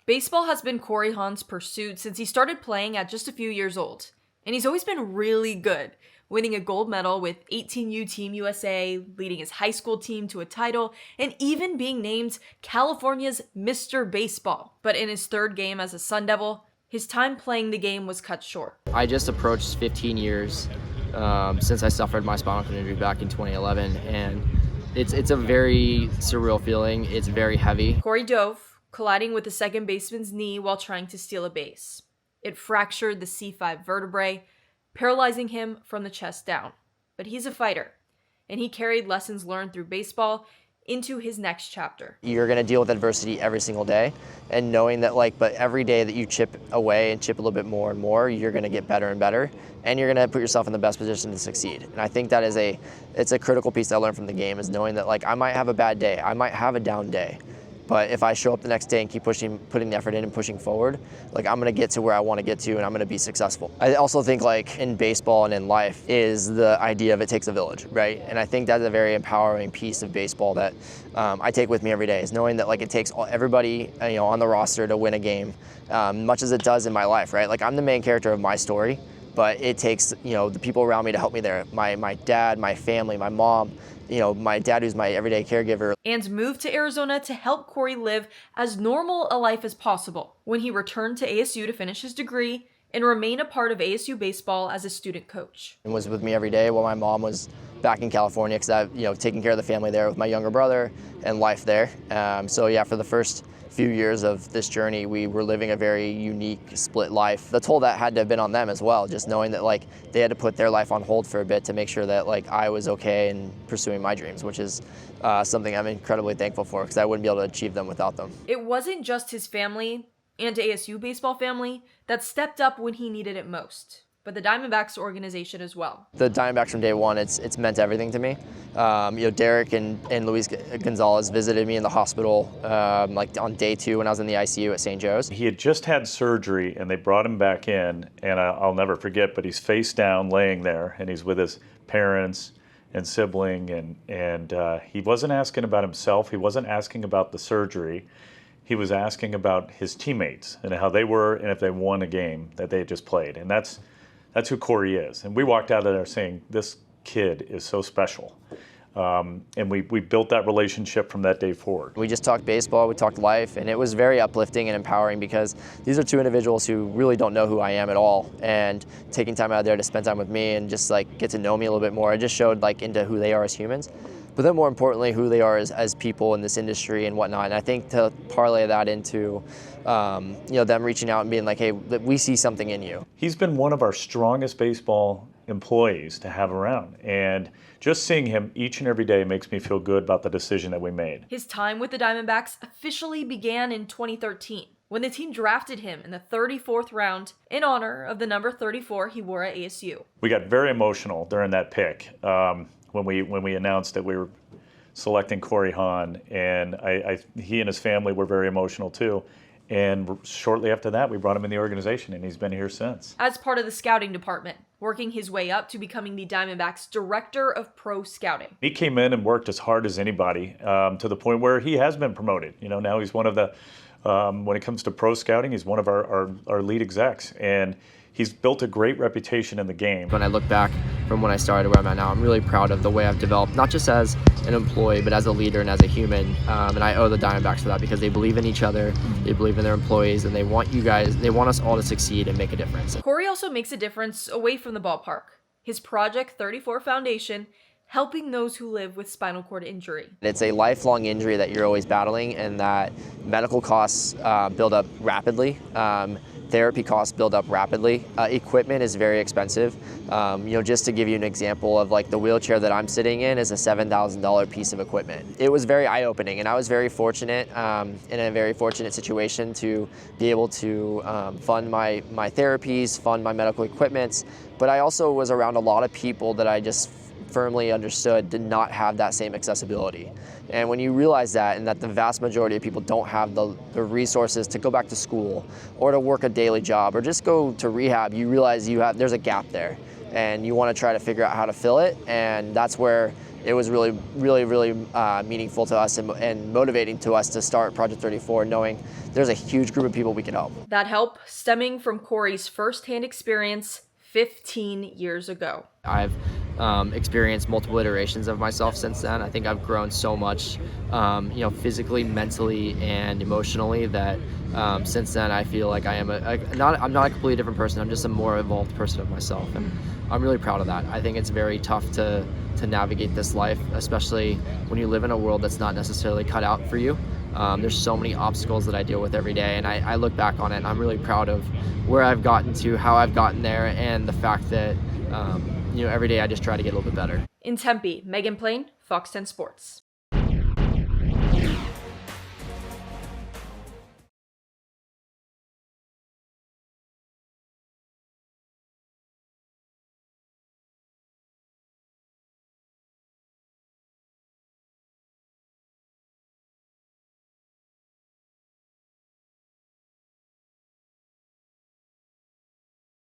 Baseball has been Cory Hahn's pursuit since he started playing at just a few years old, and he's always been really good, winning a gold medal with 18U Team USA, leading his high school team to a title, and even being named California's Mr. Baseball. But in his third game as a Sun Devil, his time playing the game was cut short. I just approached 15 years since I suffered my spinal cord injury back in 2011, and it's a very surreal feeling. It's very heavy. Cory dove, colliding with the second baseman's knee while trying to steal a base. It fractured the C5 vertebrae, paralyzing him from the chest down. But he's a fighter, and he carried lessons learned through baseball into his next chapter. You're going to deal with adversity every single day, and knowing that but every day that you chip away and chip a little bit more and more, you're going to get better and better, and you're going to put yourself in the best position to succeed. And I think that is it's a critical piece I learned from the game, is knowing that I might have a bad day, I might have a down day, but if I show up the next day and keep putting the effort in and pushing forward, I'm going to get to where I want to get to, and I'm going to be successful. I also think in baseball and in life is the idea of it takes a village, right? And I think that's a very empowering piece of baseball that I take with me every day, is knowing that it takes everybody on the roster to win a game, much as it does in my life, right? I'm the main character of my story, but it takes the people around me to help me there. My dad, my family, my mom, my dad who's my everyday caregiver. And moved to Arizona to help Cory live as normal a life as possible when he returned to ASU to finish his degree and remain a part of ASU baseball as a student coach. And was with me every day while my mom was back in California, because I've taken care of the family there with my younger brother and life there. So yeah, for the first few years of this journey, we were living a very unique split life. The toll that had to have been on them as well, just knowing that they had to put their life on hold for a bit to make sure that I was okay and pursuing my dreams, which is something I'm incredibly thankful for, because I wouldn't be able to achieve them without them. It wasn't just his family and ASU baseball family that stepped up when he needed it most, but the Diamondbacks organization as well. The Diamondbacks from day one, it's meant everything to me. Derrick and Luis Gonzalez visited me in the hospital on day 2 when I was in the ICU at St. Joe's. He had just had surgery, and they brought him back in, and I'll never forget, but he's face down laying there, and he's with his parents and sibling, and he wasn't asking about himself. He wasn't asking about the surgery. He was asking about his teammates and how they were, and if they won a game that they had just played. And that's who Cory is. And we walked out of there saying, this kid is so special. And we built that relationship from that day forward. We just talked baseball, we talked life, and it was very uplifting and empowering, because these are two individuals who really don't know who I am at all. And taking time out of there to spend time with me and just get to know me a little bit more, it just showed into who they are as humans. But then more importantly, who they are as people in this industry and whatnot. And I think to parlay that into them reaching out and being hey, we see something in you. He's been one of our strongest baseball employees to have around. And just seeing him each and every day makes me feel good about the decision that we made. His time with the Diamondbacks officially began in 2013, when the team drafted him in the 34th round in honor of the number 34 he wore at ASU. We got very emotional during that pick. When we announced that we were selecting Cory Hahn, and he and his family were very emotional too. And shortly after that, we brought him in the organization, and he's been here since. As part of the scouting department, working his way up to becoming the Diamondbacks' Director of Pro Scouting. He came in and worked as hard as anybody, to the point where he has been promoted. Now he's one of the, when it comes to pro scouting, he's one of our lead execs. And he's built a great reputation in the game. When I look back from when I started to where I'm at now, I'm really proud of the way I've developed, not just as an employee, but as a leader and as a human. And I owe the Diamondbacks for that, because they believe in each other, they believe in their employees, and they want us all to succeed and make a difference. Cory also makes a difference away from the ballpark. His Project 34 Foundation, helping those who live with spinal cord injury. It's a lifelong injury that you're always battling, and that medical costs build up rapidly. Therapy costs build up rapidly. Equipment is very expensive. Just to give you an example of the wheelchair that I'm sitting in is a $7,000 piece of equipment. It was very eye-opening, and I was very fortunate, in a very fortunate situation to be able to fund my therapies, fund my medical equipments. But I also was around a lot of people that I just firmly understood did not have that same accessibility. And when you realize that, and that the vast majority of people don't have the resources to go back to school or to work a daily job or just go to rehab, you realize there's a gap there, and you want to try to figure out how to fill it. And that's where it was really, really, really meaningful to us and motivating to us to start Project 34, knowing there's a huge group of people we can help. That help stemming from Cory's firsthand experience 15 years ago. I've experienced multiple iterations of myself since then. I think I've grown so much, physically, mentally, and emotionally that since then I feel like I am I'm not a completely different person. I'm just a more evolved person of myself, and I'm really proud of that. I think it's very tough to navigate this life, especially when you live in a world that's not necessarily cut out for you. There's so many obstacles that I deal with every day, and I look back on it and I'm really proud of where I've gotten to, how I've gotten there, and the fact that every day I just try to get a little bit better. In Tempe, Megan Plain, Fox 10 Sports.